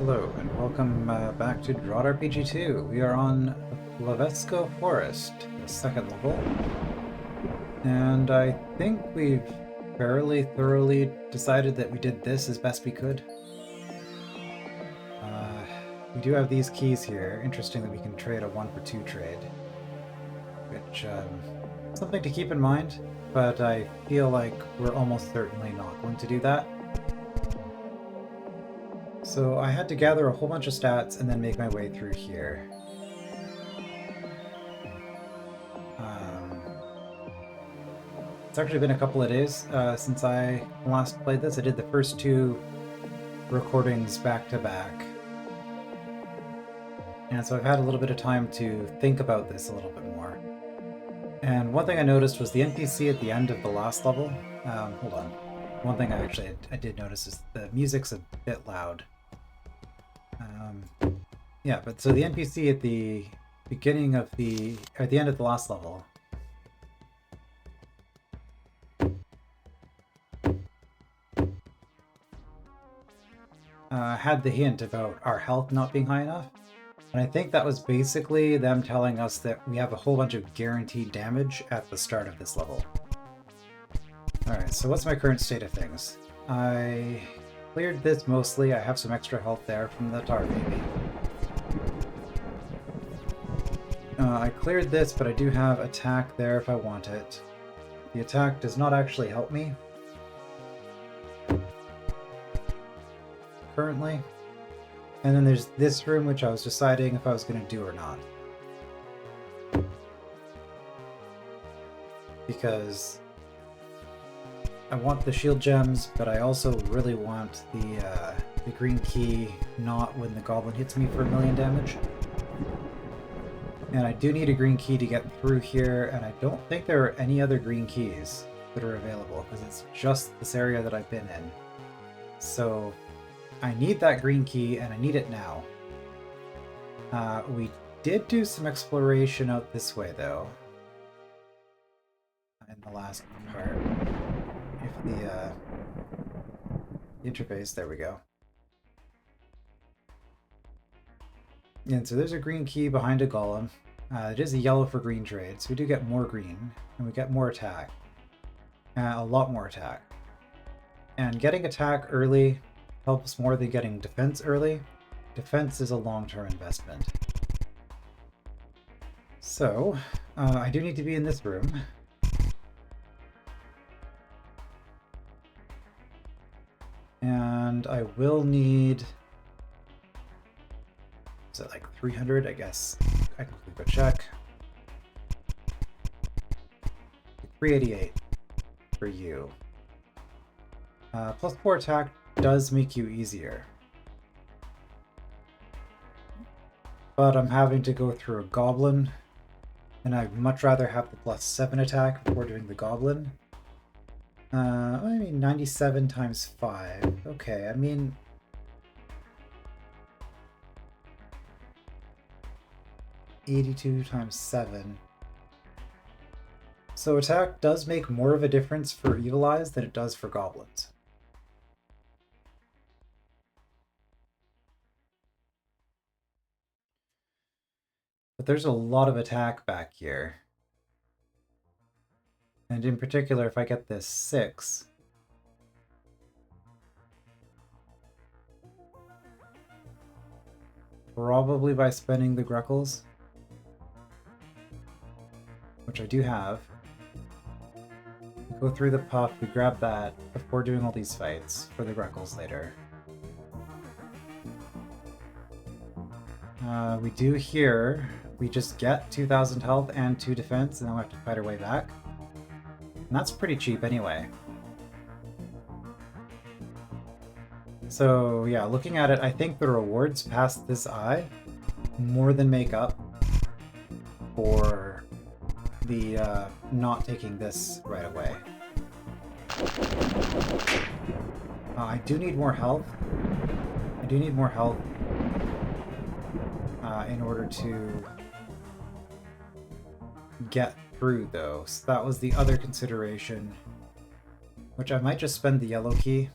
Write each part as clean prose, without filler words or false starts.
Hello, and welcome back to DROD RPG 2. We are on Flavesco Forest, the second level. And I think we've fairly thoroughly decided that we did this as best we could. We do have these keys here. Interesting that we can trade a 1-for-2 trade. Which, something to keep in mind, but I feel like we're almost certainly not going to do that. So I had to gather a whole bunch of stats and then make my way through here. It's actually been a couple of days since I last played this. I did the first two recordings back to back. And so I've had a little bit of time to think about this a little bit more. And one thing I noticed was the NPC at the end of the last level. Hold on. One thing I did notice is the music's a bit loud. Yeah, but so the NPC at the beginning of at the end of the last level had the hint about our health not being high enough. And I think that was basically them telling us that we have a whole bunch of guaranteed damage at the start of this level. Alright, so what's my current state of things? I cleared this mostly. I have some extra health there from the tar baby. I cleared this, but I do have attack there if I want it. The attack does not actually help me currently. And then there's this room, which I was deciding if I was going to do or not. Because I want the shield gems, but I also really want the green key not when the goblin hits me for 1,000,000 damage. And I do need a green key to get through here, and I don't think there are any other green keys that are available, because it's just this area that I've been in. So I need that green key, and I need it now. We did do some exploration out this way, though, in the last part. If the interface, there we go. And so there's a green key behind a golem. It is a yellow for green trade, so we do get more green, and we get more attack. A lot more attack. And getting attack early helps more than getting defense early. Defense is a long-term investment. So, I do need to be in this room. And I will need... Is it like 300? I guess I can quick check. 388 for you. Plus 4 attack does make you easier. But I'm having to go through a goblin, and I'd much rather have the plus 7 attack before doing the goblin. I mean, 97 times 5. Okay, I mean... $82 times 7. So attack does make more of a difference for Evil Eyes than it does for goblins. But there's a lot of attack back here. And in particular, if I get this 6... Probably by spending the Greckles, which I do have. We go through the puff, we grab that before doing all these fights for the Greckles later. We do here, we just get 2,000 health and 2 defense, and then we have to fight our way back. And that's pretty cheap anyway. So yeah, looking at it, I think the rewards past this eye more than make up for the not taking this right away. I do need more health. I do need more health in order to get through, though. So that was the other consideration, which I might just spend the yellow key,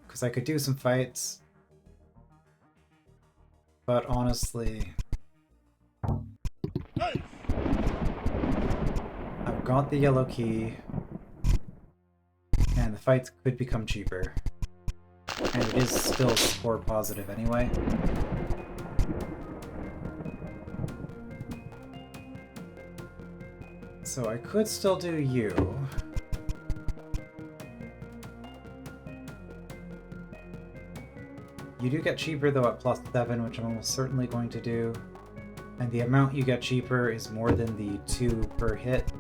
because I could do some fights But honestly, I've got the yellow key, and the fights could become cheaper. And it is still score positive anyway. So I could still do you. You do get cheaper though at +7, which I'm almost certainly going to do. And the amount you get cheaper is more than the 2 per hit.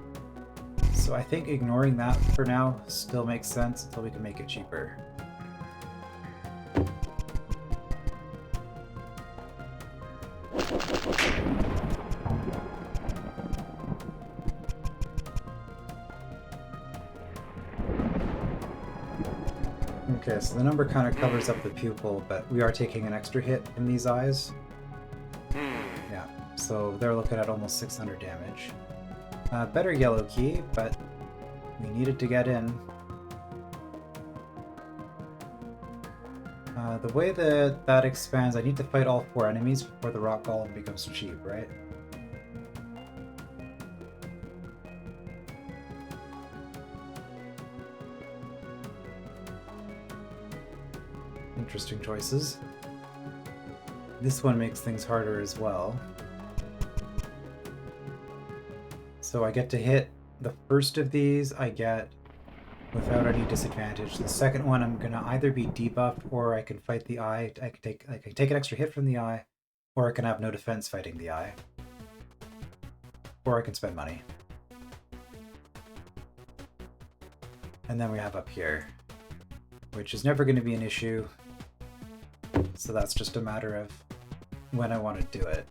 So I think ignoring that for now still makes sense until we can make it cheaper. Okay, so the number kind of covers up the pupil, but we are taking an extra hit in these eyes. Yeah, so they're looking at almost 600 damage. Better yellow key, but we needed to get in. The way that that expands, I need to fight all 4 enemies before the rock golem becomes cheap, right? Interesting choices. This one makes things harder as well. So I get to hit the first of these, I get without any disadvantage. The second one I'm gonna either be debuffed or I can fight the eye. I can take an extra hit from the eye, or I can have no defense fighting the eye. Or I can spend money. And then we have up here, which is never going to be an issue. So that's just a matter of when I want to do it.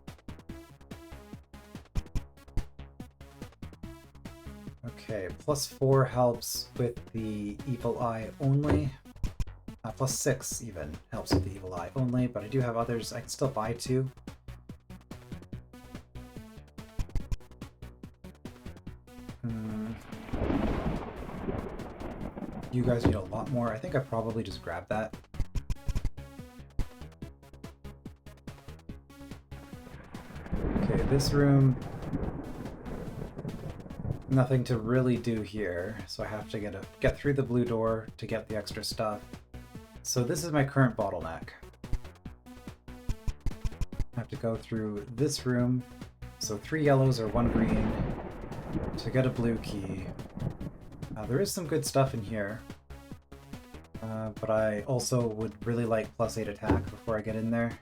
Okay, +4 helps with the evil eye only. +6 even helps with the evil eye only, but I do have others. I can still buy 2. You guys need a lot more. I think I probably just grabbed that. Okay, this room, nothing to really do here, so I have to get through the blue door to get the extra stuff. So this is my current bottleneck. I have to go through this room, so 3 yellows or 1 green to get a blue key. There is some good stuff in here, but I also would really like +8 attack before I get in there.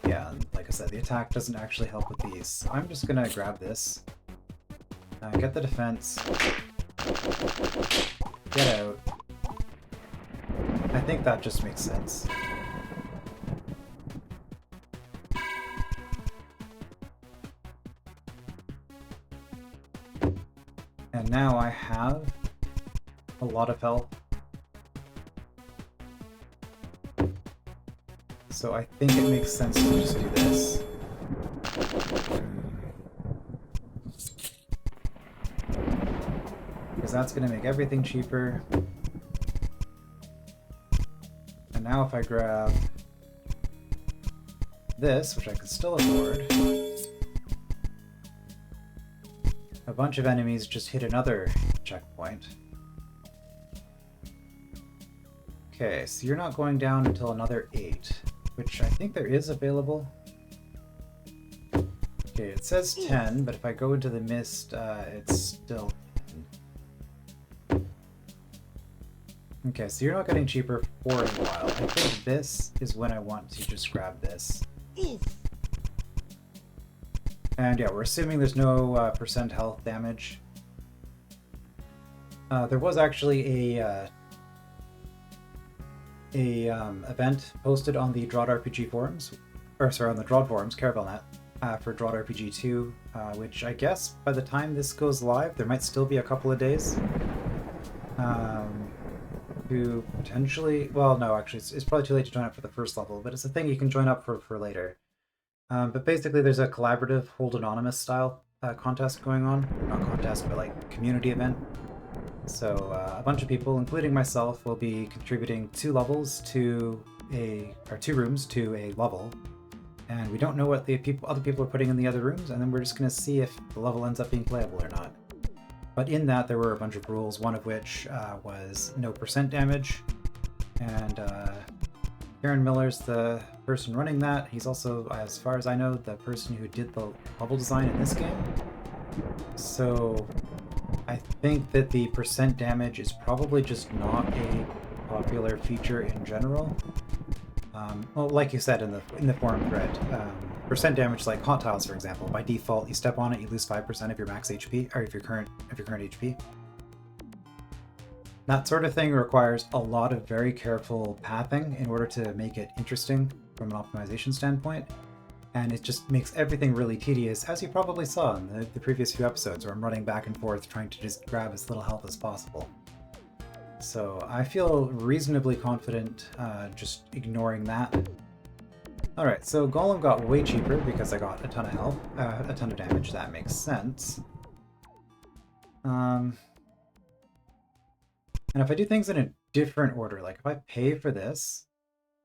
Yeah, and like I said, the attack doesn't actually help with these. So I'm just gonna grab this, get the defense, get out. I think that just makes sense. And now I have a lot of health. So I think it makes sense to just do this. Because that's going to make everything cheaper. And now if I grab this, which I can still afford, a bunch of enemies just hit another checkpoint. Okay, so you're not going down until another 8, which I think there is available. Okay, it says 10, but if I go into the mist, it's still 10. Okay, so you're not getting cheaper for a while. I think this is when I want to just grab this. And yeah, we're assuming there's no percent health damage. There was actually a event posted on the DROD RPG forums, or sorry, on the DROD forums, CaravelNet, for DROD RPG 2, which I guess by the time this goes live, there might still be a couple of days to potentially, well, no, actually, it's probably too late to join up for the first level, but it's a thing you can join up for later. But basically, there's a collaborative Hold Anonymous style contest going on. Not contest, but like community event. So a bunch of people, including myself, will be contributing 2 levels to two rooms to a level, and we don't know what the other people are putting in the other rooms, and then we're just going to see if the level ends up being playable or not. But in that, there were a bunch of rules, one of which was no % damage, and Aaron Miller's the person running that. He's also, as far as I know, the person who did the level design in this game. So I think that the % damage is probably just not a popular feature in general. Well, like you said in the forum thread, % damage, like hot tiles, for example, by default, you step on it, you lose 5% of your max HP, or of your current HP. That sort of thing requires a lot of very careful pathing in order to make it interesting from an optimization standpoint, and it just makes everything really tedious, as you probably saw in the previous few episodes, where I'm running back and forth trying to just grab as little health as possible. So I feel reasonably confident just ignoring that. Alright, so Golem got way cheaper because I got a ton of health, a ton of damage. That makes sense. And if I do things in a different order, like if I pay for this,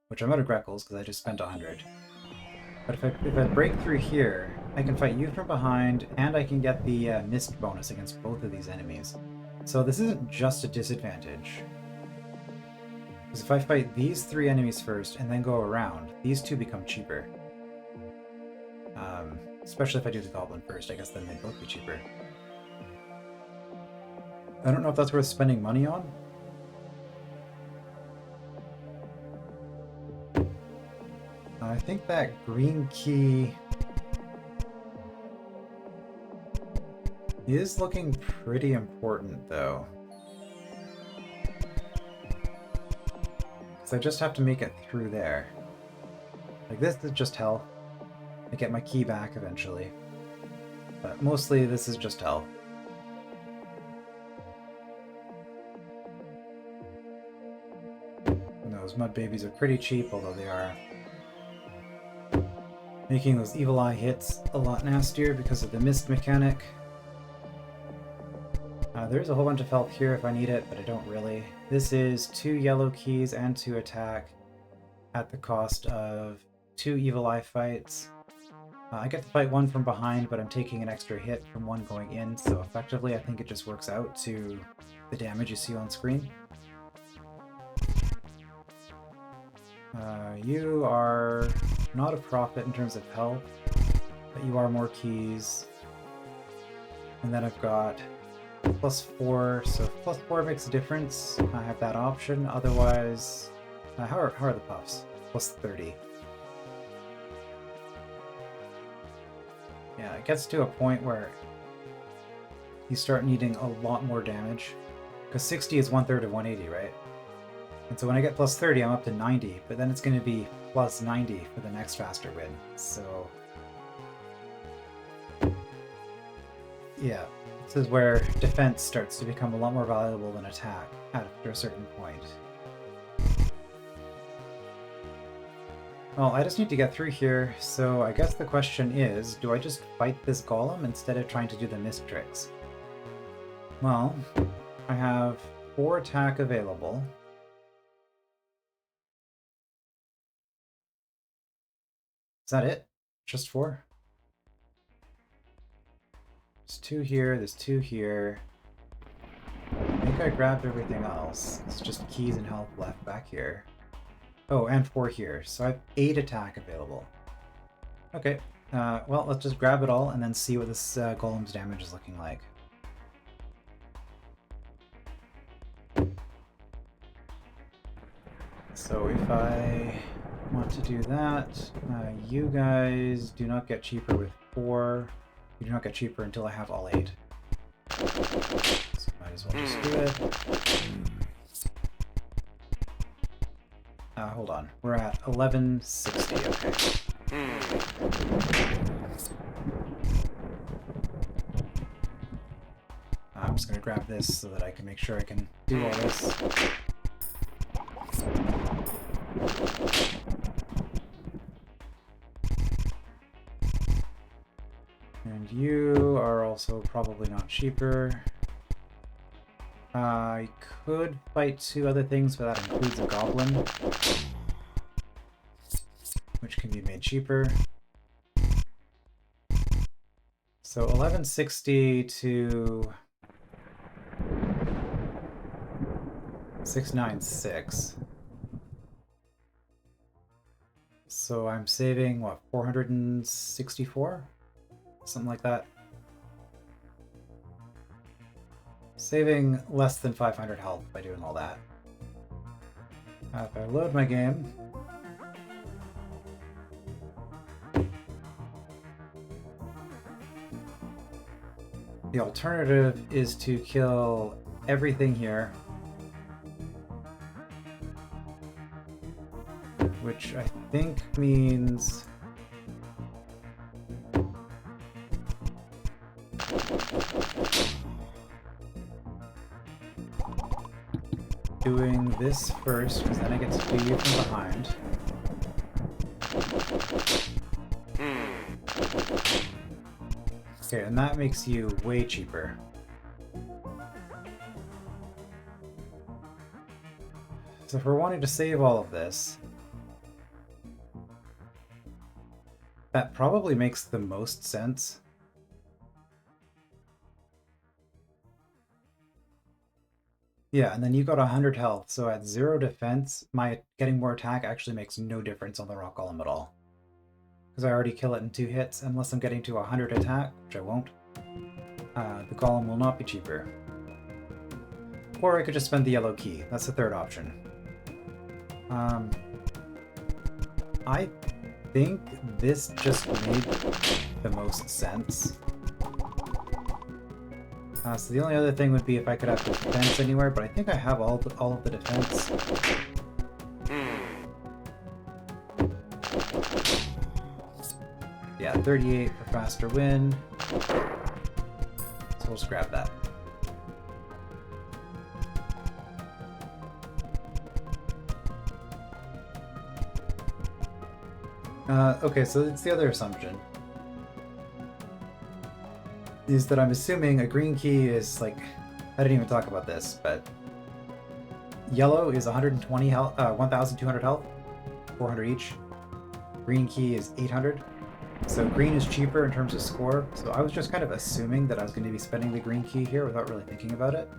which I'm out of Greckles because I just spent 100, but if I break through here, I can fight you from behind, and I can get the mist bonus against both of these enemies. So this isn't just a disadvantage. Because if I fight these 3 enemies first and then go around, these 2 become cheaper. Especially if I do the goblin first, I guess then they'd both be cheaper. I don't know if that's worth spending money on. I think that green key is looking pretty important, though. Because I just have to make it through there. Like, this is just hell. I get my key back eventually. But mostly this is just hell. And those mud babies are pretty cheap, although they are making those evil eye hits a lot nastier because of the mist mechanic. There's a whole bunch of health here if I need it, but I don't really. This is 2 yellow keys and 2 attack at the cost of 2 evil eye fights. I get to fight one from behind, but I'm taking an extra hit from one going in, so effectively I think it just works out to the damage you see on screen. You are not a profit in terms of health, but you are more keys. And then I've got +4, so if +4 makes a difference, I have that option. Otherwise, how are the puffs? +30. Yeah, it gets to a point where you start needing a lot more damage, because 60 is 1/3 of 180, right? And so when I get +30, I'm up to 90, but then it's going to be +90 for the next faster win. So yeah, this is where defense starts to become a lot more valuable than attack after a certain point. Well, I just need to get through here, so I guess the question is, do I just fight this golem instead of trying to do the mist tricks? Well, I have 4 attack available. Is that it? Just 4? There's 2 here, there's 2 here. I think I grabbed everything else. It's just keys and health left back here. Oh, and 4 here, so I have 8 attack available. Okay, well, let's just grab it all and then see what this golem's damage is looking like. So if I want to do that, you guys do not get cheaper with 4. You do not get cheaper until I have all 8. So might as well just do it. Hold on. We're at 1160, okay. I'm just going to grab this so that I can make sure I can do all this. And you are also probably not cheaper. I could fight 2 other things, but that includes a goblin. which can be made cheaper. So 1160 to 696. So I'm saving, what, 464? Something like that. Saving less than 500 health by doing all that. If I load my game, the alternative is to kill everything here, which I think means doing this first, because then I get to do you from behind. Okay, and that makes you way cheaper. So if we're wanting to save all of this, that probably makes the most sense. Yeah, and then you got 100 health, so at 0 defense, my getting more attack actually makes no difference on the rock golem at all. Because I already kill it in 2 hits, unless I'm getting to 100 attack, which I won't. The golem will not be cheaper. Or I could just spend the yellow key. That's the third option. I think this just made the most sense. So the only other thing would be if I could have defense anywhere, but I think I have all of the defense. Yeah, 38 for faster win. So we'll just grab that. Okay, so it's the other assumption. Is that I'm assuming a green key is like, I didn't even talk about this, but yellow is 120 health, 1,200 health, 400 each. Green key is 800. So green is cheaper in terms of score. So I was just kind of assuming that I was going to be spending the green key here without really thinking about it.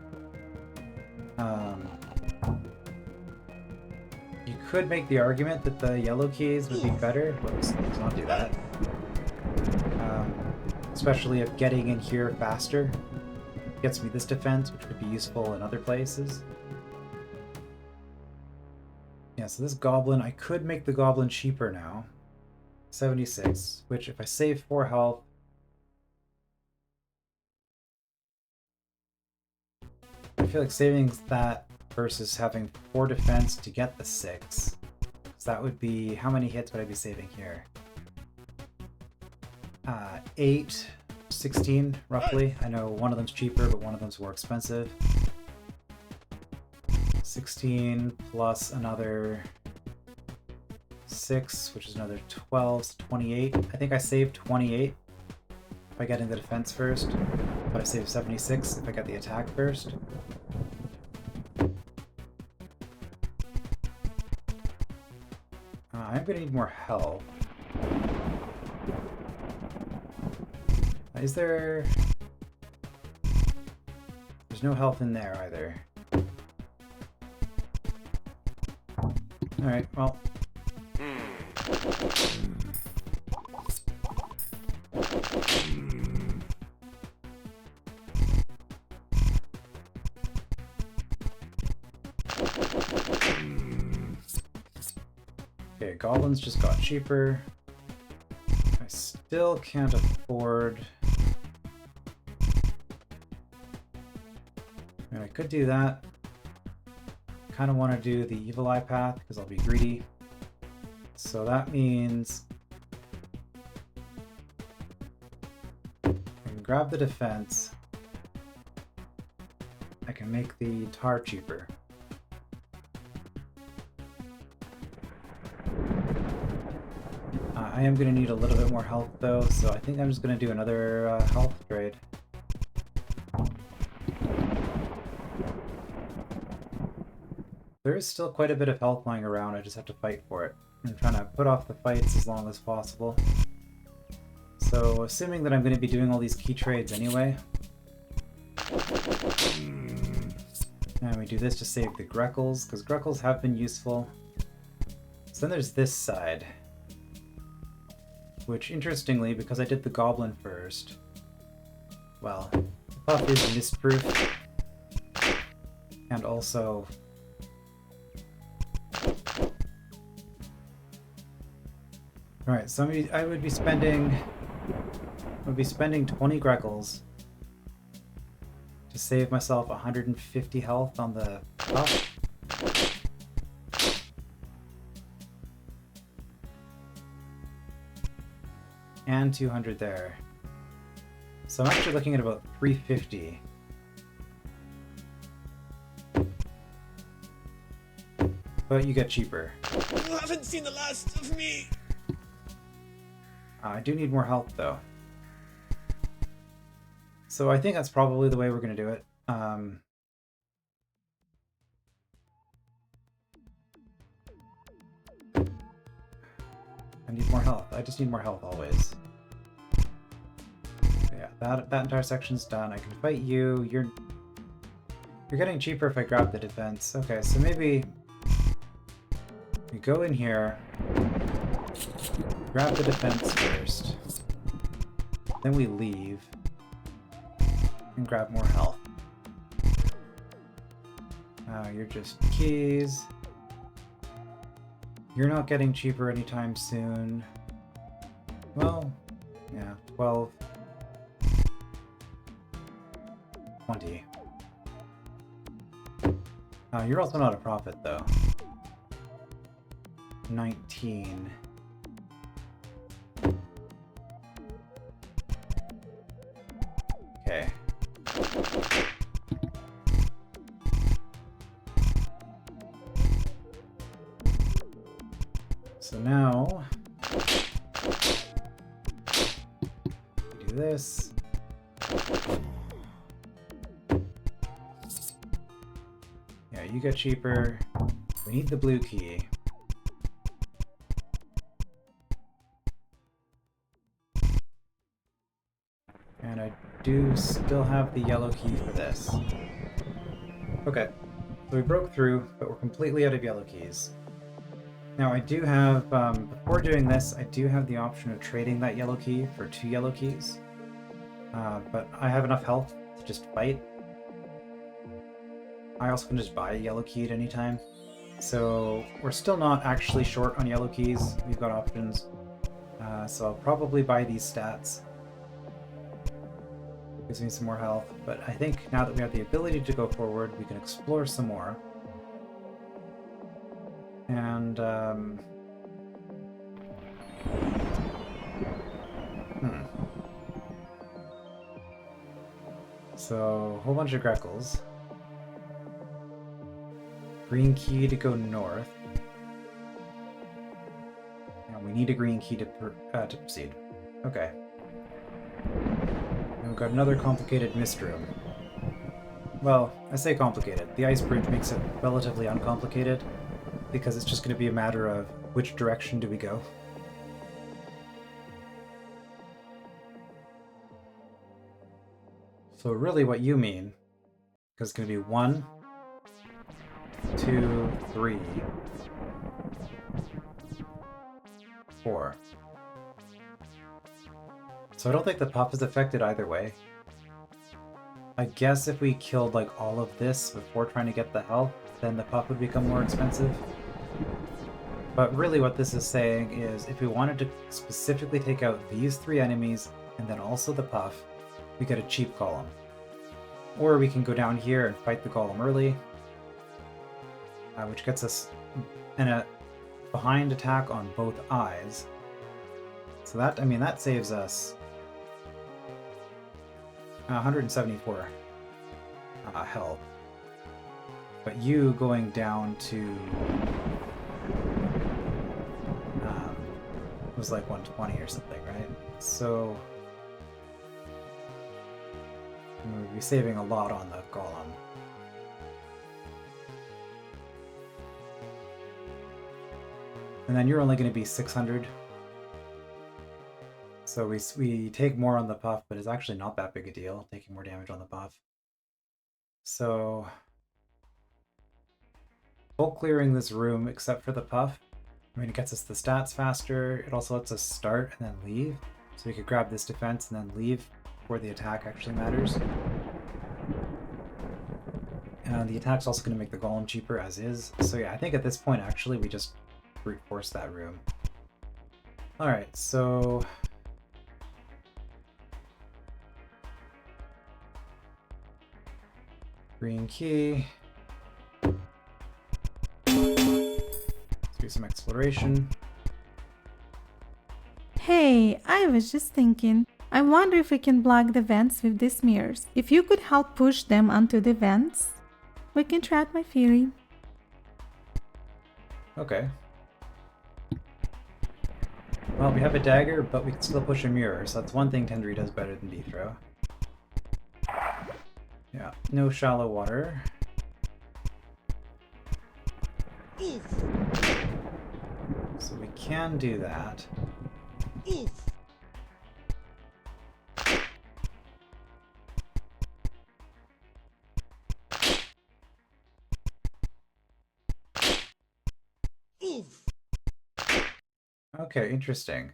You could make the argument that the yellow keys would be better. Let's not do that. Especially if getting in here faster gets me this defense, which could be useful in other places. Yeah, so this goblin, I could make the goblin cheaper now. 76, which if I save 4 health, I feel like saving that versus having 4 defense to get the 6. So that would be, how many hits would I be saving here? 8, 16, roughly. I know one of them's cheaper, but one of them's more expensive. 16 plus another 6, which is another 12, so 28. I think I saved 28 by getting the defense first, but I saved 76 if I get the attack first. I'm gonna need more health. Is there... There's no health in there either. Alright, well... Okay, goblins just got cheaper. I still can't afford... I mean, I could do that. Kind of want to do the evil eye path because I'll be greedy. So that means I can grab the defense. I can make the tar cheaper. I am going to need a little bit more health though, so I think I'm just going to do another health trade. There is still quite a bit of health lying around, I just have to fight for it. I'm trying to put off the fights as long as possible. So, assuming that I'm going to be doing all these key trades anyway, and we do this to save the Greckles, because Greckles have been useful. So then there's this side, which interestingly, because I did the Goblin first, well, the buff is misproof, and also alright, so I would be spending 20 Greckles to save myself 150 health on the buff. And 200 there. So I'm actually looking at about 350. But you get cheaper. You haven't seen the last of me! I do need more health though. So I think that's probably the way we're going to do it. I need more health. I just need more health always. Yeah, that entire section's done. I can fight you. You're getting cheaper if I grab the defense. Okay, so maybe we go in here, grab the defense first, then we leave and grab more health. You're just keys. You're not getting cheaper anytime soon. Well, yeah, 12. 20. You're also not a prophet, though. 19. Okay. So now, we do this. Yeah, you get cheaper. We need the blue key. And I do still have the yellow key for this. Okay, so we broke through, but we're completely out of yellow keys. Now I do have, before doing this, I do have the option of trading that yellow key for 2 yellow keys. But I have enough health to just fight. I also can just buy a yellow key at any time. So we're still not actually short on yellow keys. We've got options. So I'll probably buy these stats. Gives me some more health. But I think now that we have the ability to go forward, we can explore some more. And, So, a whole bunch of Greckles. Green key to go north. And we need a green key to proceed. Okay. And we've got another complicated mist room. Well, I say complicated. The ice bridge makes it relatively uncomplicated, because it's just going to be a matter of which direction do we go. So really what you mean, because it's going to be 1, 2, 3, 4. So I don't think the puff is affected either way. I guess if we killed like all of this before trying to get the health, then the puff would become more expensive. But really what this is saying is if we wanted to specifically take out these 3 enemies and then also the puff, we get a cheap golem. Or we can go down here and fight the golem early, which gets us a behind attack on both eyes. So that, I mean, that saves us 174 health. But you going down to it was like 120 or something, right? So we'll be saving a lot on the golem. And then you're only going to be 600. So we take more on the puff, but it's actually not that big a deal, taking more damage on the puff. So full clearing this room except for the puff. I mean, it gets us the stats faster. It also lets us start and then leave. So we could grab this defense and then leave before the attack actually matters. And the attack's also going to make the golem cheaper as is. So yeah, I think at this point actually we just brute force that room. Alright, so green key. Let's do some exploration. Hey, I was just thinking. I wonder if we can block the vents with these mirrors. If you could help push them onto the vents, we can try out my theory. Okay. Well, we have a dagger, but we can still push a mirror, so that's one thing Tendry does better than Beethrow. Yeah, no shallow water. So we can do that. Okay, interesting.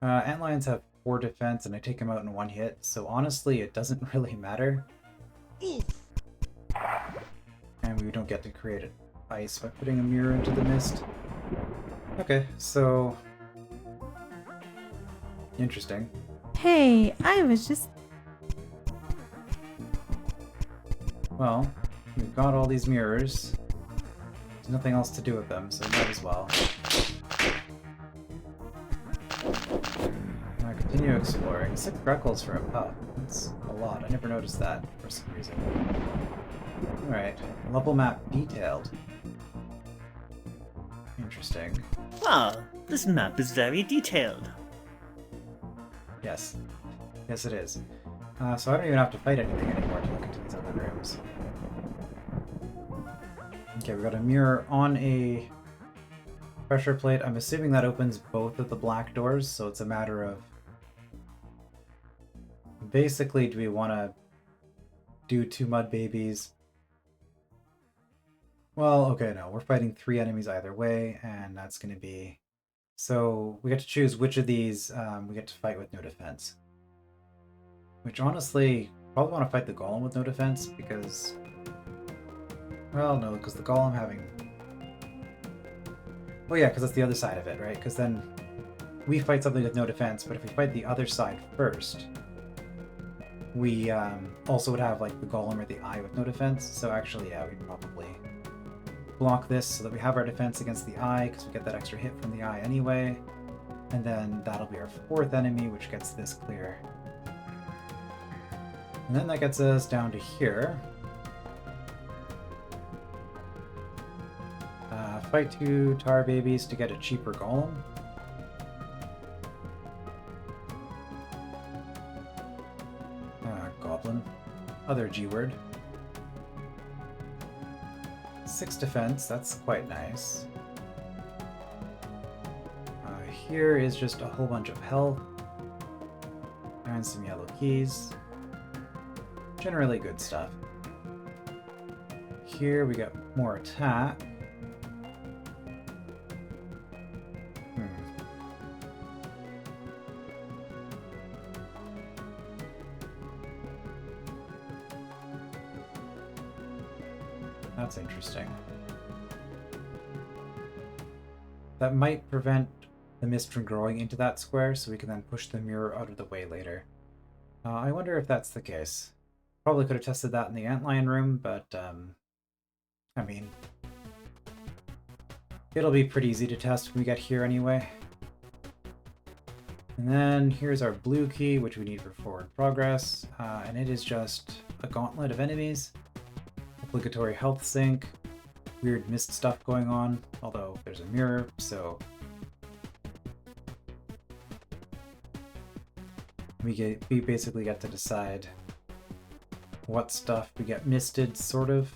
Antlions have 4 defense and I take them out in one hit, so honestly it doesn't really matter. And we don't get to create ice by putting a mirror into the mist. Okay, so interesting. Hey, I was just... Well, we've got all these mirrors. There's nothing else to do with them, so might as well. Continue exploring. 6 Greckles for a pup. That's a lot. I never noticed that for some reason. Alright. Level map detailed. Interesting. Wow, this map is very detailed. Yes. Yes, it is. So I don't even have to fight anything anymore to look into these other rooms. Okay, we got a mirror on a pressure plate. I'm assuming that opens both of the black doors, so it's a matter of basically, do we want to do 2 mud babies? Well, okay, no. We're fighting 3 enemies either way, and that's going to be... So we get to choose which of these we get to fight with no defense. Which honestly, probably want to fight the golem with no defense, because... Well, no, because the golem having... Oh yeah, because that's the other side of it, right? Because then we fight something with no defense, but if we fight the other side first... We also would have like the golem or the eye with no defense, so actually yeah, we'd probably block this so that we have our defense against the eye, because we get that extra hit from the eye anyway, and then that'll be our 4th enemy, which gets this clear. And then that gets us down to here. Fight 2 tar babies to get a cheaper golem. Goblin. Other G word. 6 defense, that's quite nice. Here is just a whole bunch of health. And some yellow keys. Generally good stuff. Here we got more attack. That's interesting. That might prevent the mist from growing into that square, so we can then push the mirror out of the way later. I wonder if that's the case. Probably could have tested that in the antlion room, but I mean, it'll be pretty easy to test when we get here anyway. And then here's our blue key, which we need for forward progress, and it is just a gauntlet of enemies. Obligatory health sink, weird mist stuff going on, although there's a mirror, so we basically get to decide what stuff we get misted, sort of.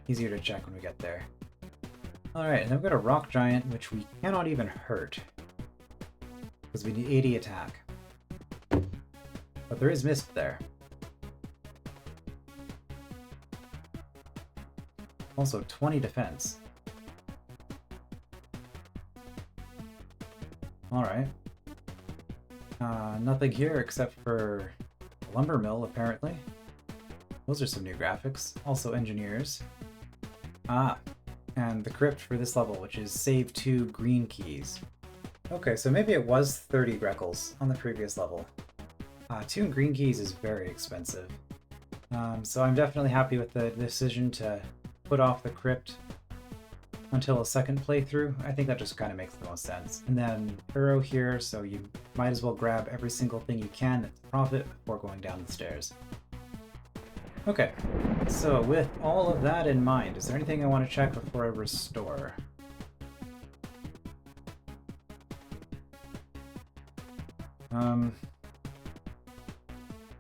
Easier to check when we get there. Alright, and then we've got a rock giant, which we cannot even hurt. Because we need 80 attack. But there is mist there. Also 20 defense. Alright. Nothing here except for a lumber mill, apparently. Those are some new graphics. Also engineers. Ah, and the crypt for this level, which is save 2 green keys. Okay, so maybe it was 30 Greckles on the previous level. 2 green keys is very expensive. So I'm definitely happy with the decision to put off the crypt until a second playthrough. I think that just kind of makes the most sense. And then arrow here, so you might as well grab every single thing you can that's profit before going down the stairs. Okay, so with all of that in mind, is there anything I want to check before I restore?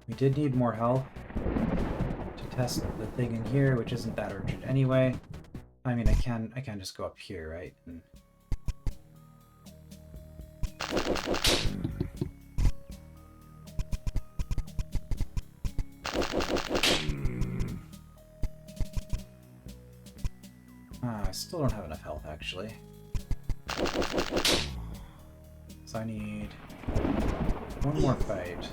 We did need more health to test the thing in here, which isn't that urgent anyway. I mean, I can just go up here, right? And... I still don't have enough health, actually. So I need one more fight.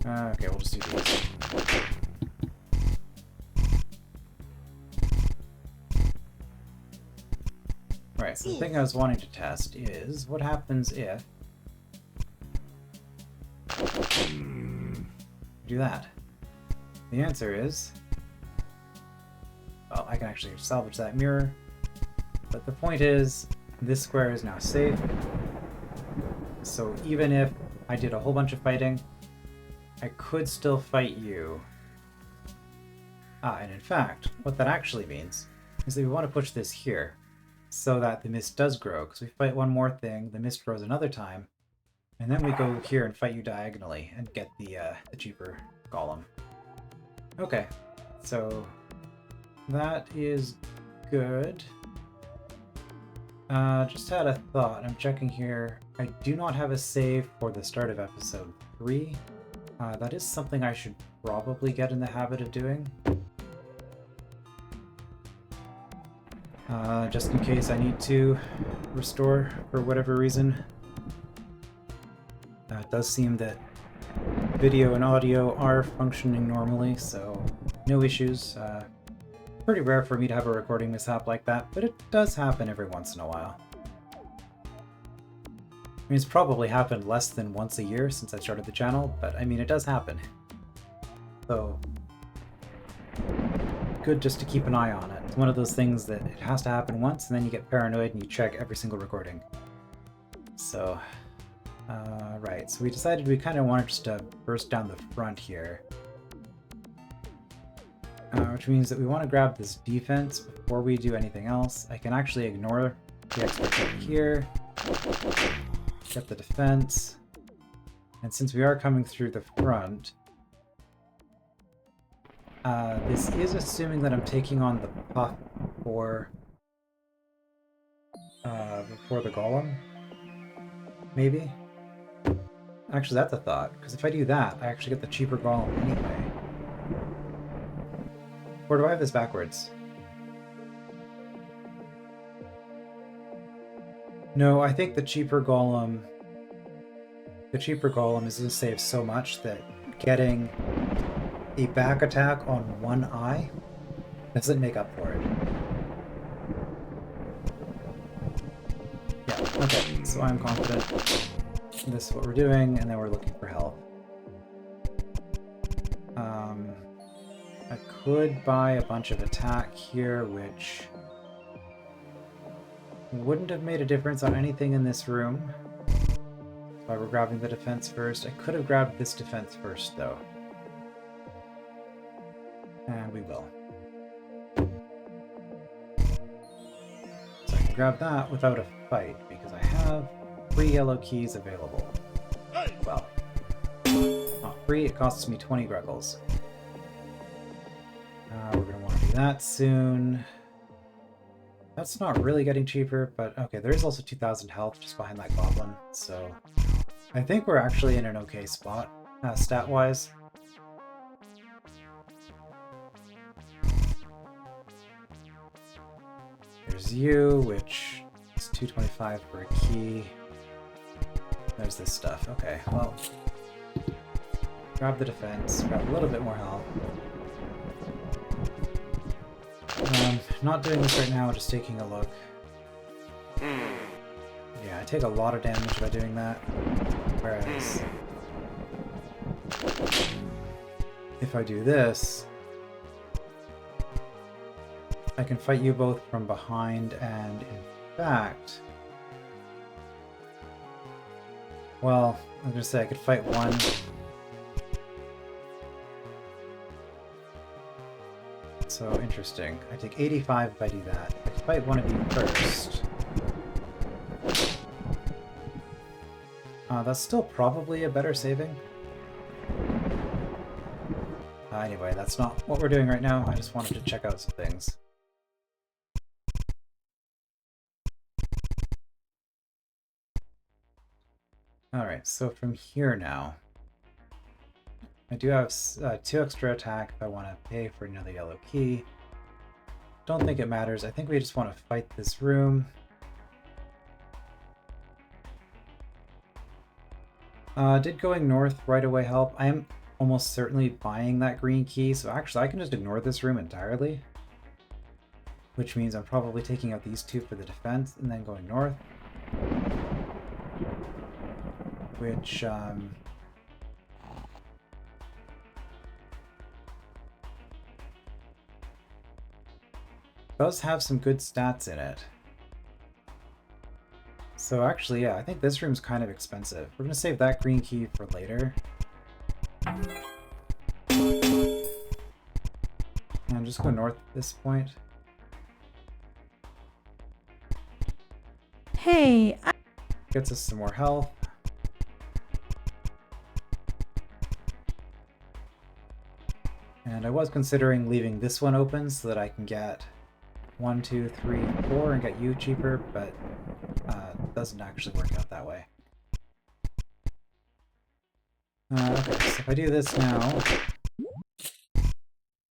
Okay, we'll just do these. Right, so the thing I was wanting to test is what happens if do that. The answer is, well, I can actually salvage that mirror, but the point is this square is now safe, so even if I did a whole bunch of fighting, I could still fight you. And in fact, what that actually means is that we want to push this here so that the mist does grow, because we fight one more thing, the mist grows another time, and then we go here and fight you diagonally and get the cheaper golem. Okay, so that is good. Just had a thought. I'm checking here. I do not have a save for the start of episode 3. That is something I should probably get in the habit of doing. Just in case I need to restore for whatever reason. It does seem that video and audio are functioning normally, so no issues. Pretty rare for me to have a recording mishap like that, but it does happen every once in a while. I mean, it's probably happened less than once a year since I started the channel, but I mean, it does happen. So, good just to keep an eye on it. It's one of those things that it has to happen once, and then you get paranoid and you check every single recording. So, right, so we decided we kind of wanted just to burst down the front here. Which means that we want to grab this defense before we do anything else. I can actually ignore the expert hit here. Get the defense. And since we are coming through the front, this is assuming that I'm taking on the puff before the golem. Maybe? Actually, that's a thought, because if I do that, I actually get the cheaper golem anyway. Or do I have this backwards? No, I think the cheaper golem is going to save so much that getting a back attack on one eye doesn't make up for it. Yeah, okay, so I'm confident this is what we're doing, and then we're looking for health. I could buy a bunch of attack here, which wouldn't have made a difference on anything in this room. That's why we're grabbing the defense first. I could have grabbed this defense first, though. And we will. So I can grab that without a fight, because I have 3 yellow keys available. Well, not free, it costs me 20 Greggles. We're going to want to do that soon. That's not really getting cheaper, but okay, there is also 2,000 health just behind that goblin, so I think we're actually in an okay spot, stat-wise. There's you, which is 225 for a key. There's this stuff. Okay, well, grab the defense, grab a little bit more health. Not doing this right now, just taking a look. Yeah, I take a lot of damage by doing that, whereas if I do this, I can fight you both from behind, and in fact, well, I was gonna say I could fight one. So interesting. I take 85 if I do that. I can fight one of you first. That's still probably a better saving. Anyway, that's not what we're doing right now. I just wanted to check out some things. Alright, so from here now, I do have 2 extra attack if I want to pay for another yellow key. Don't think it matters. I think we just want to fight this room. Did going north right away help? I am almost certainly buying that green key, so actually I can just ignore this room entirely. Which means I'm probably taking out these 2 for the defense and then going north. Which, does have some good stats in it. So actually, yeah, I think this room's kind of expensive. We're gonna save that green key for later. And just go north at this point. Hey, Gets us some more health. And I was considering leaving this one open so that I can get 1, 2, 3, 4 and get you cheaper, but it doesn't actually work out that way. Okay, so if I do this now,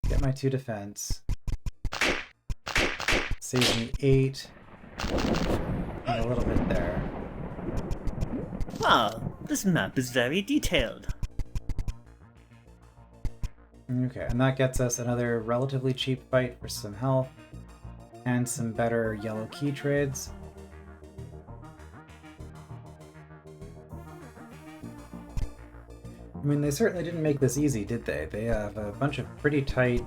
get my 2 defense, saves me 8, and a little bit there. Wow, this map is very detailed. Okay, and that gets us another relatively cheap fight for some health and some better yellow key trades. I mean, they certainly didn't make this easy, did they? They have a bunch of pretty tight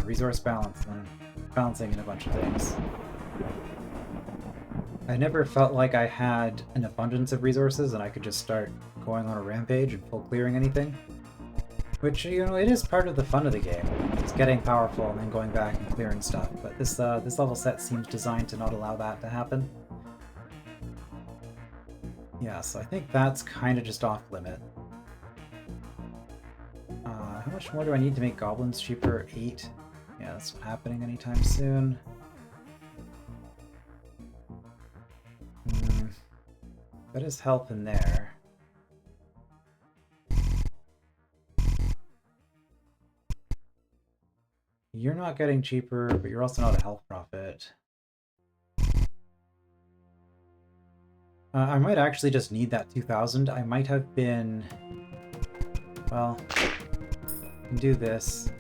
resource balance and balancing in a bunch of things. I never felt like I had an abundance of resources and I could just start going on a rampage and full clearing anything. Which, you know, it is part of the fun of the game. It's getting powerful and then going back and clearing stuff, but this level set seems designed to not allow that to happen. Yeah, so I think that's kind of just off limit. How much more do I need to make goblins cheaper? 8? Yeah, that's not happening anytime soon. That is health in there. You're not getting cheaper, but you're also not a health profit. I might actually just need that 2,000. I might have been... Well, I can do this.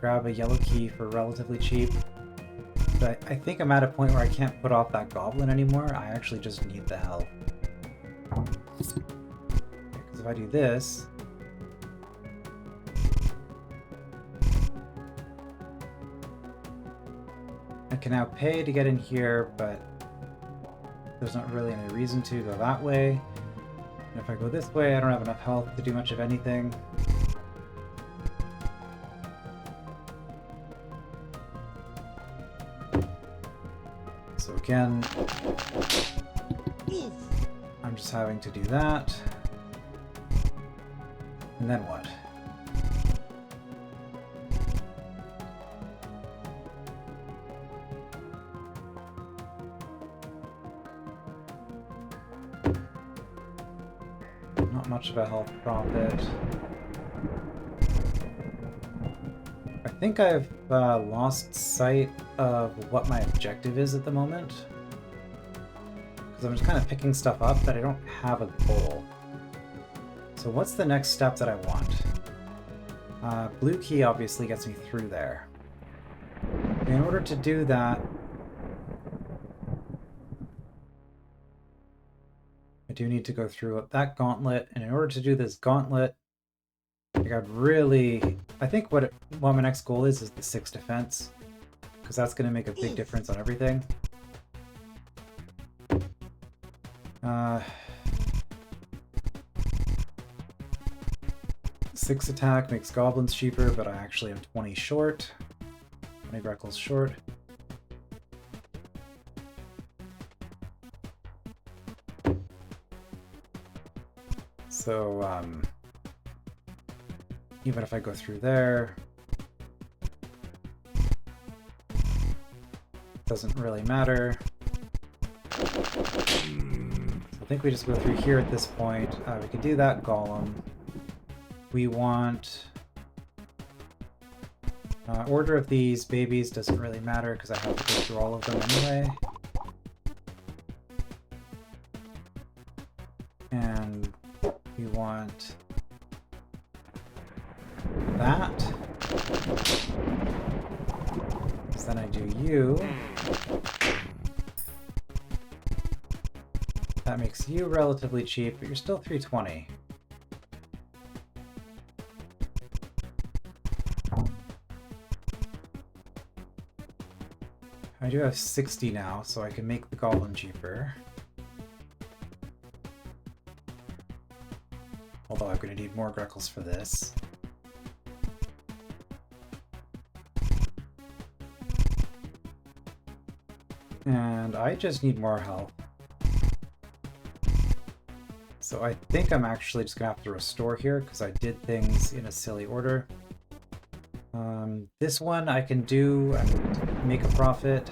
Grab a yellow key for relatively cheap. But I think I'm at a point where I can't put off that goblin anymore. I actually just need the health. Because if I do this... I can now pay to get in here, but there's not really any reason to go that way. And if I go this way, I don't have enough health to do much of anything. So again, I'm just having to do that. And then what? Not much of a health profit. I think I've lost sight of what my objective is at the moment. Because I'm just kind of picking stuff up, but I don't have a goal. So what's the next step that I want? Blue key obviously gets me through there. In order to do that, I do need to go through that gauntlet, and in order to do this gauntlet, I think what my next goal is the 6 defense, because that's going to make a big difference on everything. 6 attack makes goblins cheaper, but I actually am 20 short. 20 Greckles short. So, even if I go through there, doesn't really matter. So I think we just go through here at this point. We can do that golem. We want... order of these babies doesn't really matter because I have to go through all of them anyway. And we want that. So then I do you. That makes you relatively cheap, but you're still 320. I do have 60 now, so I can make the goblin cheaper. Although I'm going to need more Greckles for this. And I just need more health. So I think I'm actually just going to have to restore here, because I did things in a silly order. This one I can do and make a profit.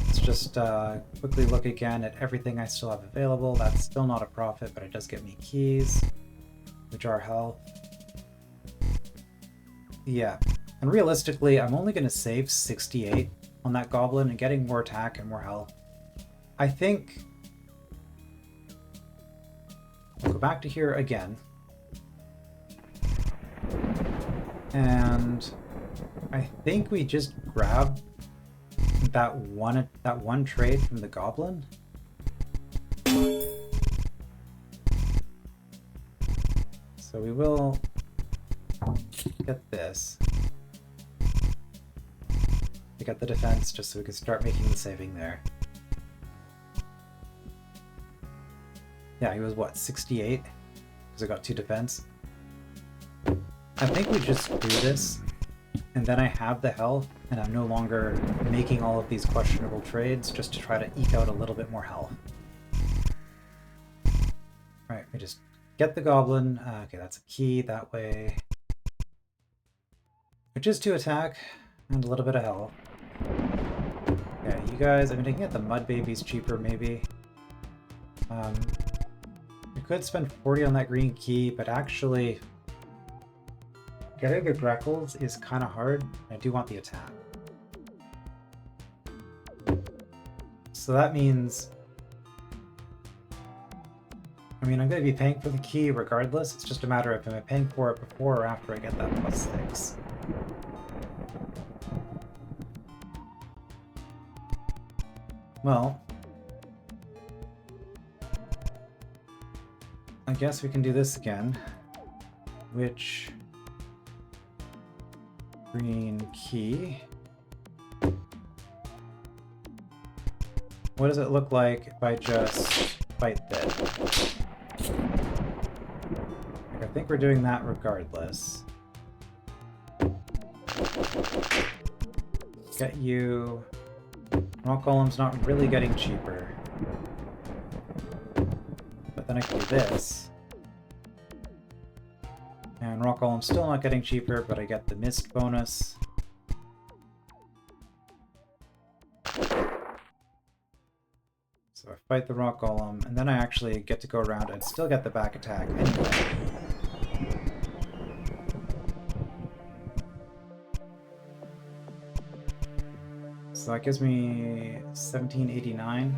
Let's just quickly look again at everything I still have available. That's still not a profit, but it does get me keys, which are health. Yeah, and realistically, I'm only going to save 68 on that goblin, and getting more attack and more health. I think I'll go back to here again. And I think we just grab that one trade from the goblin. So we will get this. We got the defense just so we can start making the saving there. Yeah, he was what, 68? Because I got 2 defense. I think we just do this, and then I have the health, and I'm no longer making all of these questionable trades just to try to eke out a little bit more health. Alright, we just get the goblin. Okay, that's a key that way. Which is 2 attack, and a little bit of health. Yeah, you guys, I mean, I can get the mud babies cheaper, maybe. We could spend 40 on that green key, but actually... getting the Greckles is kind of hard. I do want the attack. So that means... I mean, I'm going to be paying for the key regardless. It's just a matter of am I paying for it before or after I get that +6. Well... I guess we can do this again. Which... green key. What does it look like if I just fight this? I think we're doing that regardless. Get you. Rock Golem's not really getting cheaper. but then I can do this. And Rock Golem's still not getting cheaper, but I get the mist bonus. So I fight the Rock Golem, and then I actually get to go around and still get the back attack anyway. So that gives me 1789.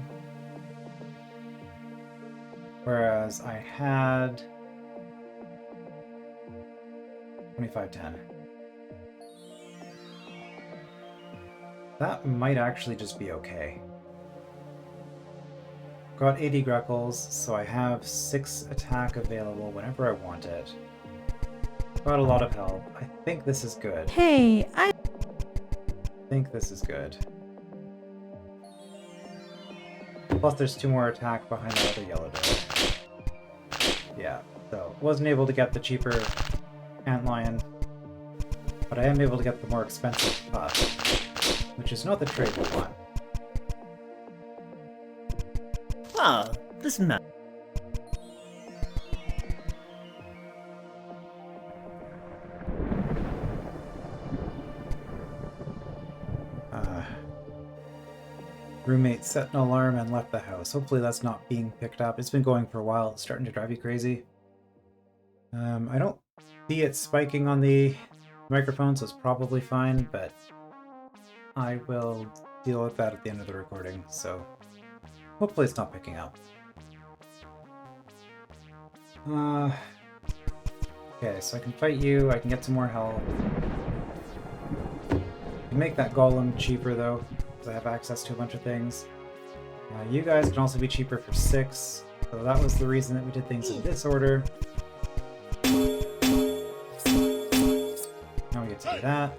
Whereas I had 2510. That might actually just be okay. Got 80 Greckles, so I have 6 attack available whenever I want it. Got a lot of health. I think this is good. Hey, I think this is good. Plus there's 2 more attack behind the other yellow door. Yeah, so wasn't able to get the cheaper Antlion, but I am able to get the more expensive puff, which is not the trade we want. Wow, this map. Roommate set an alarm and left the house. Hopefully that's not being picked up. It's been going for a while. It's starting to drive you crazy. I don't see it spiking on the microphone, so it's probably fine, but I will deal with that at the end of the recording, so hopefully it's not picking up. Okay, so I can fight you, I can get some more health. I can make that golem cheaper though, because I have access to a bunch of things. You guys can also be cheaper for 6, so that was the reason that we did things in this order. Now we get to do that.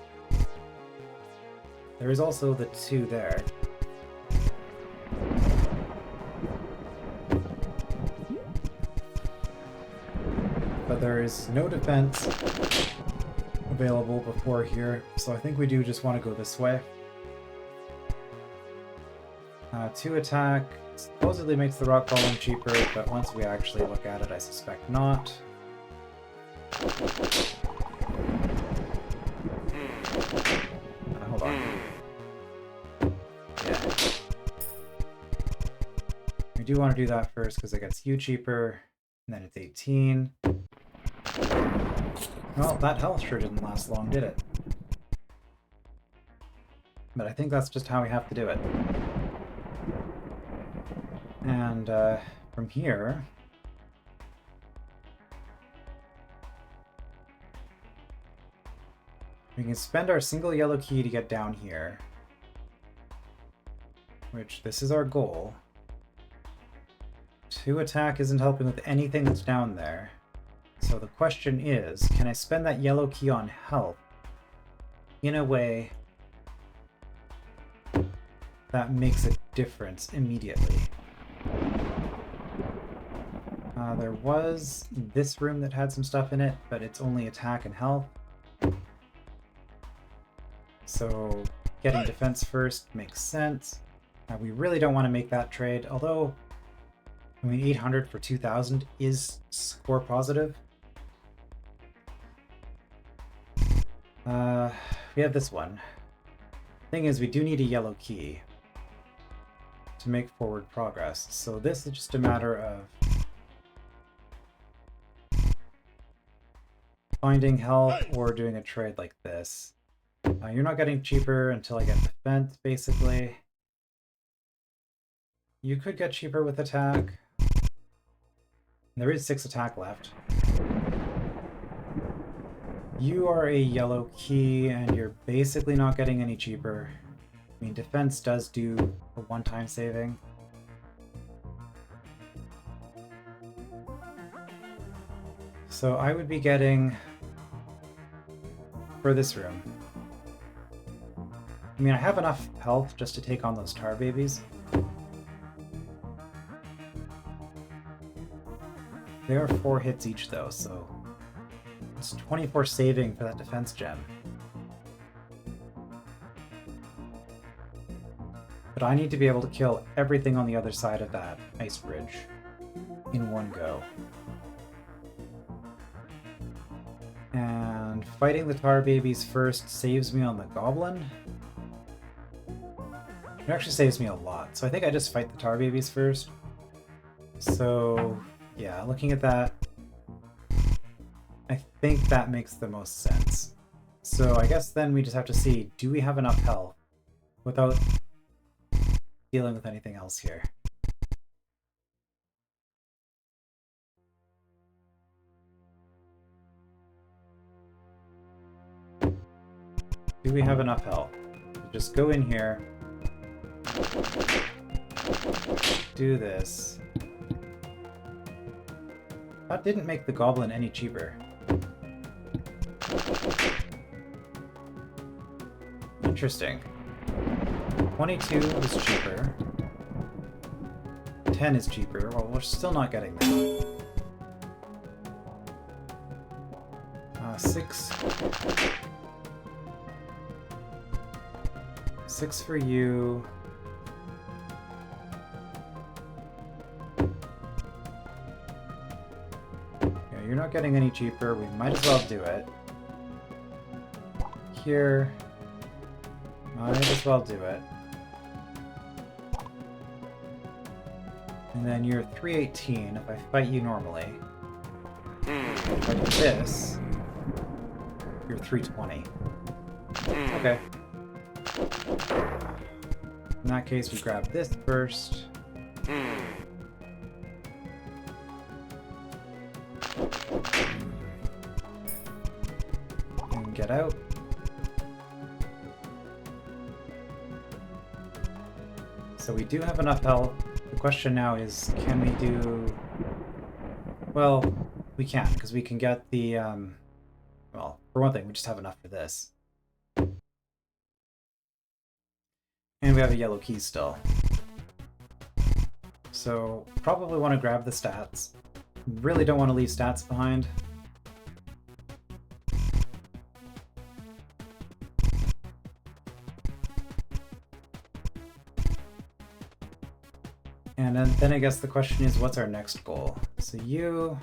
There is also the 2 there. But there is no defense available before here, so I think we do just want to go this way. 2 attack supposedly makes the Rock Golem cheaper, but once we actually look at it, I suspect not. Hold on. Yeah. We do want to do that first because it gets you cheaper, and then it's 18. Well, that health sure didn't last long, did it? But I think that's just how we have to do it. And from here, we can spend our single yellow key to get down here, which this is our goal. 2 attack isn't helping with anything that's down there. So the question is, can I spend that yellow key on health in a way that makes a difference immediately? There was this room that had some stuff in it, but it's only attack and health. So getting defense first makes sense. We really don't want to make that trade, although I mean 800 for 2000 is score positive. We have this one. Thing is, we do need a yellow key to make forward progress, so this is just a matter of finding health or doing a trade like this. You're not getting cheaper until I get defense, basically. You could get cheaper with attack. There is 6 attack left. You are a yellow key, and you're basically not getting any cheaper. I mean, defense does do a one-time saving. So I would be getting, for this room, I mean, I have enough health just to take on those tar babies. They are 4 hits each though, so it's 24 saving for that defense gem. But I need to be able to kill everything on the other side of that ice bridge in one go. And fighting the tar babies first saves me on the goblin. It actually saves me a lot, so I think I just fight the tar babies first. So yeah, looking at that, I think that makes the most sense. So I guess then we just have to see, do we have enough health without dealing with anything else here? Do we have enough health? Just go in here, do this. That didn't make the goblin any cheaper. Interesting. 22 is cheaper. 10 is cheaper. Well, we're still not getting that. 6. 6 for you. Yeah, you're not getting any cheaper. We might as well do it. Here. Might as well do it. And then you're 318 if I fight you normally. If I do this, you're 320. Okay. In that case, we grab this first. And get out. So we do have enough health. The question now is, can we do... Well, we can, because we can get the, well, for one thing, we just have enough for this. And we have a yellow key still. So, probably want to grab the stats. Really don't want to leave stats behind. And then I guess the question is, what's our next goal? So you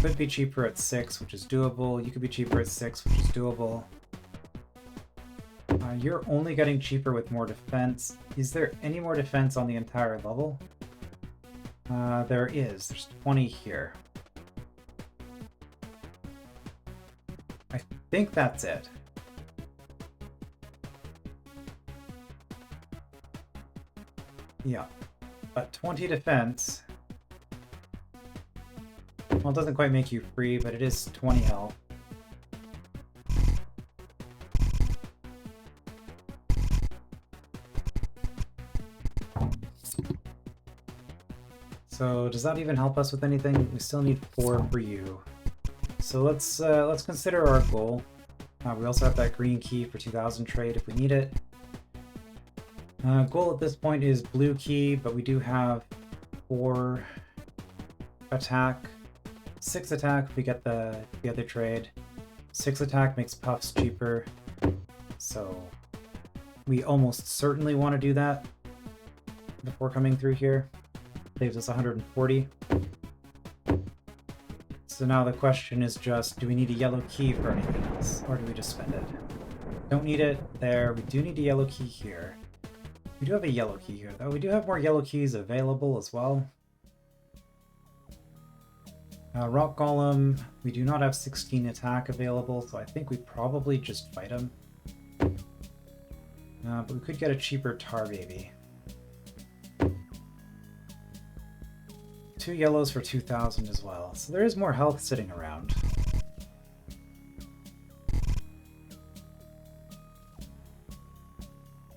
could be cheaper at 6, which is doable. You could be cheaper at 6, which is doable. You're only getting cheaper with more defense. Is there any more defense on the entire level? There is. There's 20 here. I think that's it. Yeah. But 20 defense. Well, it doesn't quite make you free, but it is 20 health. So does that even help us with anything? We still need 4 for you. So let's consider our goal. We also have that green key for 2000 trade if we need it. Goal at this point is blue key, but we do have 4 attack, 6 attack if we get the other trade. 6 attack makes puffs cheaper, so we almost certainly want to do that before coming through here. Saves us 140. So now the question is just, do we need a yellow key for anything else, or do we just spend it? Don't need it there. We do need a yellow key here. We do have a yellow key here, though. We do have more yellow keys available as well. Rock Golem, we do not have 16 attack available, so I think we probably just fight him. But we could get a cheaper Tar Baby. 2 yellows for 2000 as well, so there is more health sitting around.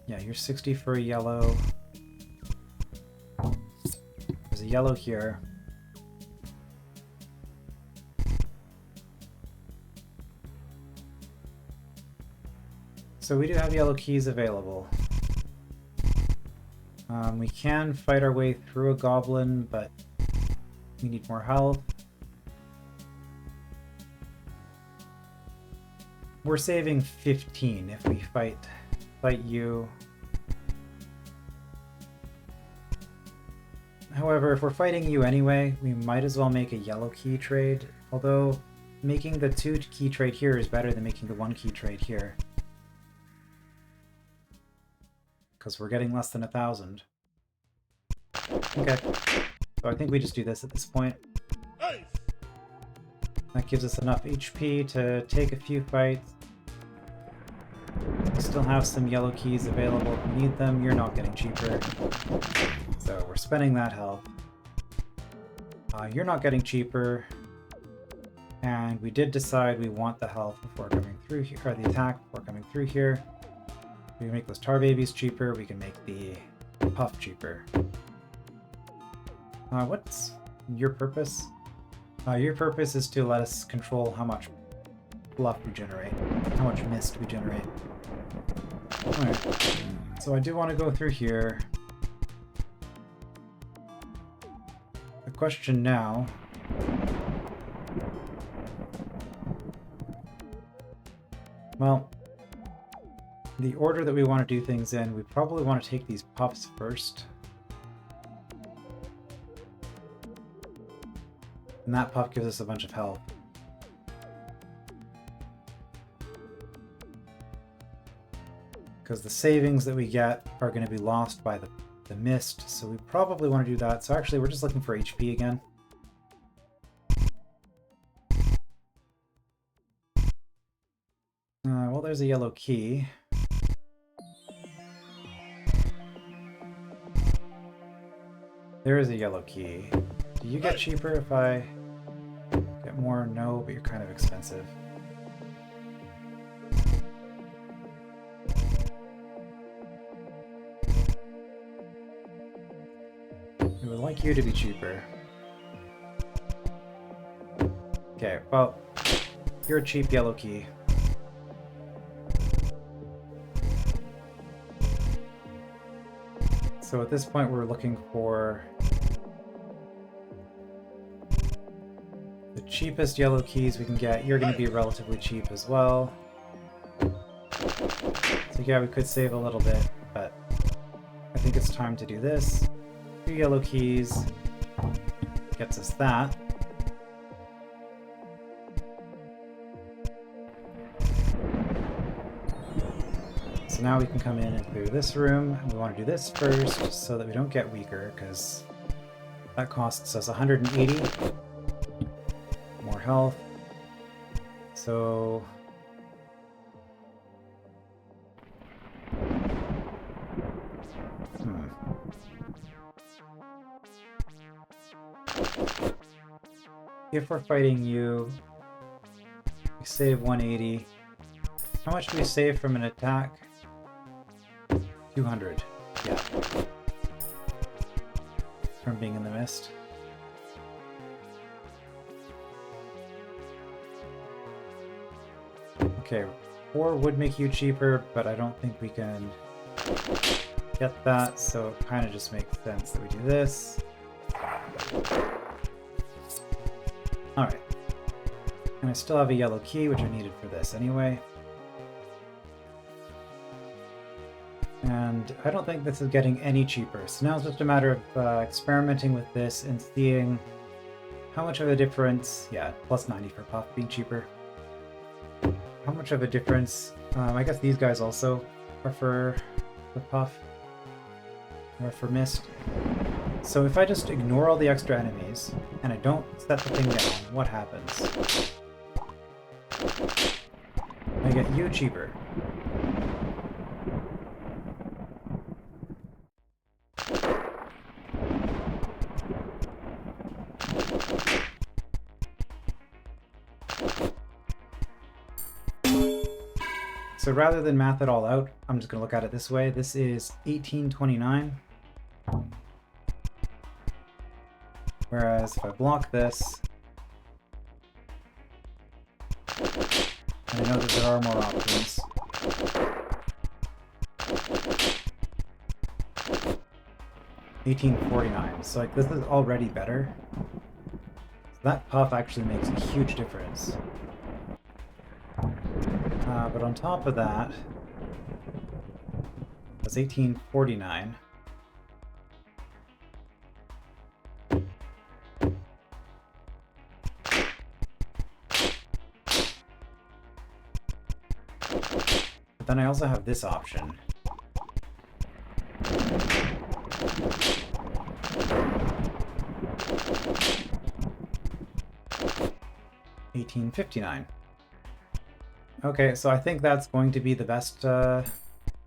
Yeah, you're 60 for a yellow. There's a yellow here. So we do have yellow keys available. We can fight our way through a goblin, but we need more health. We're saving 15 if we fight you. However, if we're fighting you anyway, we might as well make a yellow key trade, although making the 2 key trade here is better than making the 1 key trade here. Because we're getting less than 1,000. Okay, so I think we just do this at this point. That gives us enough HP to take a few fights. We still have some yellow keys available if we need them. You're not getting cheaper. So we're spending that health. You're not getting cheaper. And we did decide we want the health before coming through here, or the attack before coming through here. We can make those tar babies cheaper. We can make the puff cheaper. What's your purpose? Your purpose is to let us control how much fluff we generate, how much mist we generate. Alright, so I do want to go through here. The question now... Well, the order that we want to do things in, we probably want to take these puffs first. And that puff gives us a bunch of health. Because the savings that we get are going to be lost by the mist, so we probably want to do that. So actually, we're just looking for HP again. Well, there's a yellow key. There is a yellow key. Do you get cheaper if I get more? No, but you're kind of expensive. We would like you to be cheaper. Okay, well, you're a cheap yellow key. So at this point we're looking for the cheapest yellow keys we can get. You're going to be relatively cheap as well. So yeah, we could save a little bit, but I think it's time to do this. 2 yellow keys gets us that. So now we can come in and clear this room. And we want to do this first so that we don't get weaker, because that costs us 180 more health. So if we're fighting you, we save 180. How much do we save from an attack? 200. Yeah. From being in the mist. Okay, 4 would make you cheaper, but I don't think we can get that, so it kind of just makes sense that we do this. Alright. And I still have a yellow key, which I needed for this anyway. And I don't think this is getting any cheaper. So now it's just a matter of experimenting with this and seeing how much of a difference... Yeah, plus 90 for Puff being cheaper. How much of a difference... I guess these guys also are for the Puff. Or for Mist. So if I just ignore all the extra enemies, and I don't set the thing down, what happens? I get you cheaper. So rather than math it all out, I'm just going to look at it this way. This is 1829. Whereas if I block this, and I know that there are more options. $18.49. So like this is already better. So that puff actually makes a huge difference. But on top of that, that's $18.49. then I also have this option. $18.59. Okay, so I think that's going to be the best of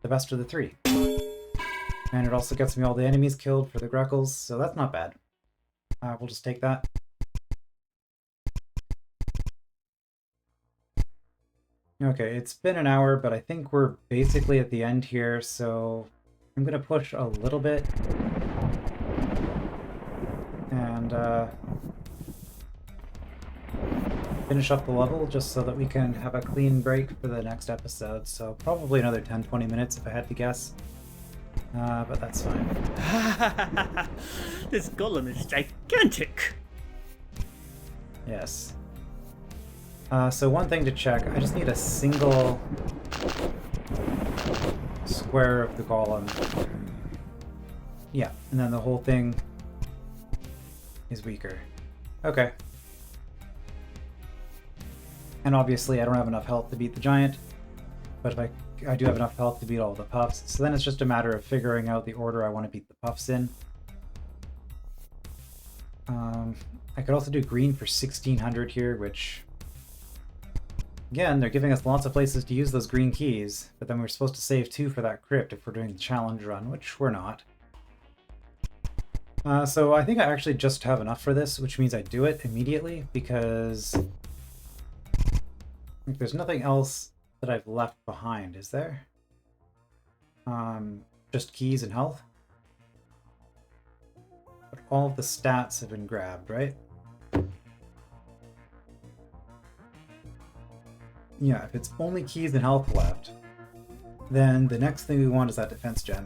the three. And it also gets me all the enemies killed for the Greckles, so that's not bad. We'll just take that. Okay, it's been an hour, but I think we're basically at the end here, so I'm gonna push a little bit. And finish up the level just so that we can have a clean break for the next episode. So probably another 10-20 minutes if I had to guess. But that's fine. This golem is gigantic! Yes. So one thing to check, I just need a single square of the golem. Yeah, and then the whole thing is weaker. Okay. And obviously I don't have enough health to beat the giant, but if I do have enough health to beat all the puffs, so then it's just a matter of figuring out the order I want to beat the puffs in. I could also do green for 1600 here, which, again, they're giving us lots of places to use those green keys, but then we're supposed to save 2 for that crypt if we're doing the challenge run, which we're not. So I think I actually just have enough for this, which means I do it immediately, because there's nothing else that I've left behind, is there? Just keys and health? But all of the stats have been grabbed, right? Yeah, if it's only keys and health left, then the next thing we want is that defense gem.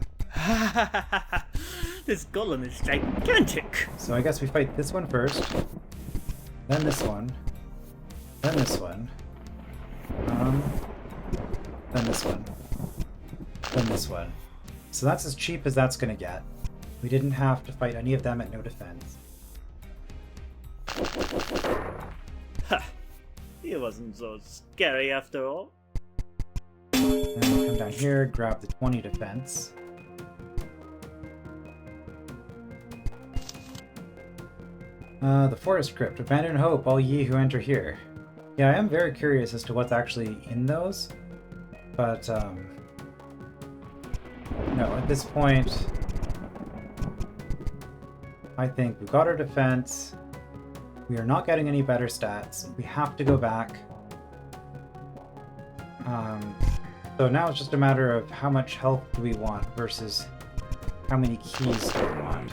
This golem is gigantic! So I guess we fight this one first, then this one, then this one, then this one, then this one. So that's as cheap as that's gonna get. We didn't have to fight any of them at no defense. Ha! He wasn't so scary after all. Then we come down here, grab the 20 defense. The Forest Crypt. Abandon hope, all ye who enter here. Yeah, I am very curious as to what's actually in those. But, no, at this point, I think we've got our defense. We are not getting any better stats. We have to go back. So now it's just a matter of how much health do we want versus how many keys do we want.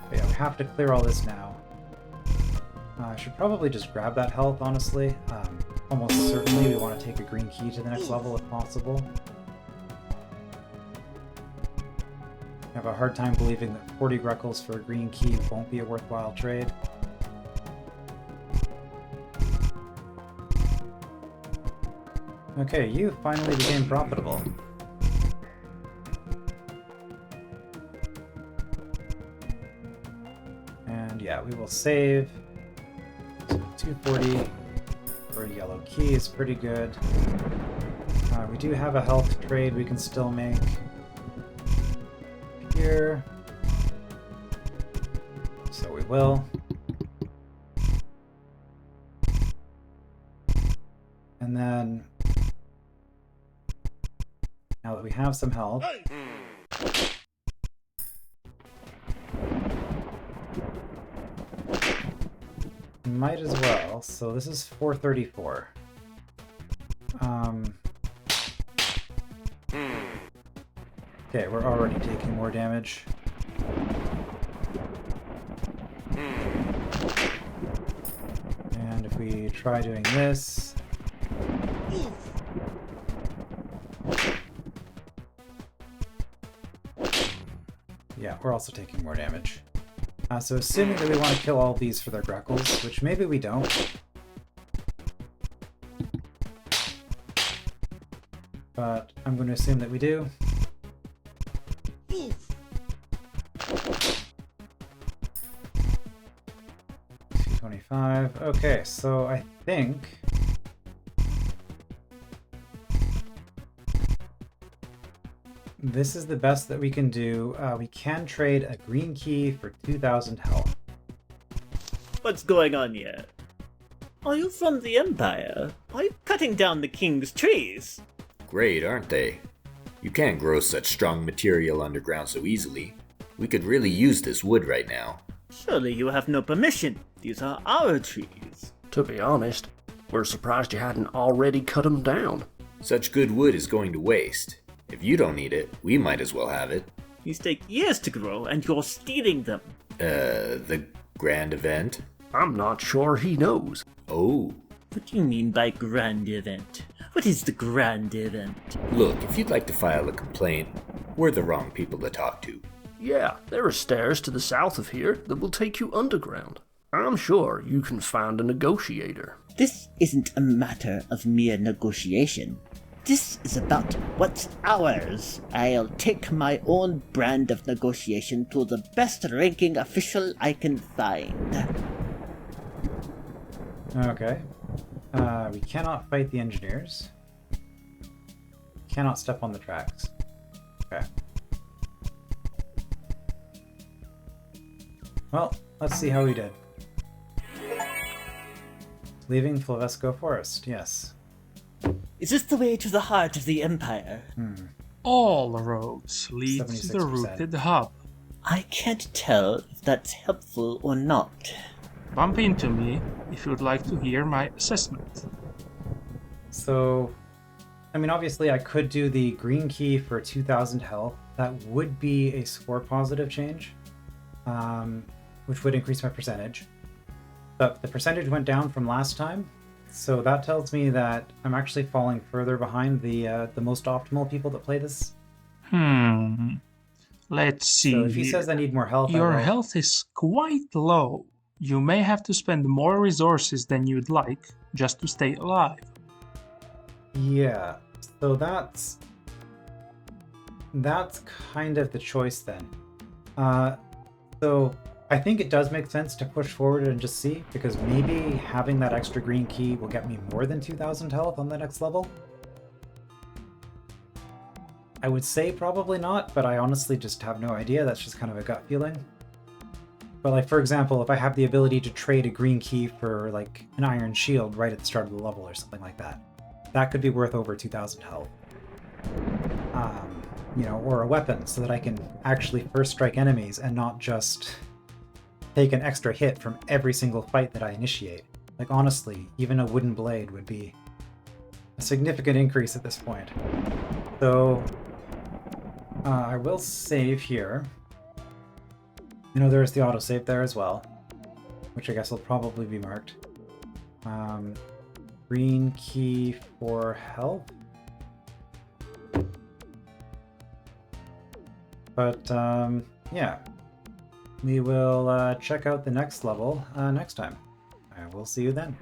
But yeah, we have to clear all this now. I should probably just grab that health, honestly. Almost certainly we want to take a green key to the next level if possible. I have a hard time believing that 40 Greckles for a green key won't be a worthwhile trade. Okay, you finally became profitable. And yeah, we will save. So 240 for a yellow key is pretty good. We do have a health trade we can still make here. So we will. And then, now that we have some health, might as well. So this is 434. Okay, we're already taking more damage. And if we try doing this, yeah, we're also taking more damage. So assuming that we want to kill all of these for their Greckles, which maybe we don't. But I'm going to assume that we do. 225. Okay, so I think this is the best that we can do. We can trade a green key for 2,000 health. What's going on here? Are you from the Empire? Why are you cutting down the king's trees? Great, aren't they? You can't grow such strong material underground so easily. We could really use this wood right now. Surely you have no permission. These are our trees. To be honest, we're surprised you hadn't already cut 'em down. Such good wood is going to waste. If you don't need it, we might as well have it. These take years to grow, and you're stealing them. The grand event? I'm not sure he knows. Oh. What do you mean by grand event? What is the grand event? Look, if you'd like to file a complaint, we're the wrong people to talk to. Yeah, there are stairs to the south of here that will take you underground. I'm sure you can find a negotiator. This isn't a matter of mere negotiation. This is about what's ours. I'll take my own brand of negotiation to the best ranking official I can find. Okay. We cannot fight the engineers. Cannot step on the tracks. Okay. Well, let's see how we did. Leaving Flavesco Forest, yes. Is this the way to the heart of the Empire? All roads lead to the 76%. rooted hub. I can't tell if that's helpful or not. Bump into me if you'd like to hear my assessment. So, I mean, obviously I could do the green key for 2,000 health. That would be a score positive change, which would increase my percentage. But the percentage went down from last time, so that tells me that I'm actually falling further behind the most optimal people that play this. Let's see. So if he says I need more health, I Your will. health is quite low. You may have to spend more resources than you'd like just to stay alive. Yeah, so that's kind of the choice then. So I think it does make sense to push forward and just see, because maybe having that extra green key will get me more than 2,000 health on the next level. I would say probably not, but I honestly just have no idea. That's just kind of a gut feeling. But like, for example, if I have the ability to trade a green key for like an iron shield right at the start of the level or something like that, that could be worth over 2,000 health. You know, or a weapon so that I can actually first strike enemies and not just take an extra hit from every single fight that I initiate. Like, honestly, even a wooden blade would be a significant increase at this point. So, I will save here. You know, there's the autosave there as well, which I guess will probably be marked. Green key for health. But, yeah. We will check out the next level next time. I will see you then.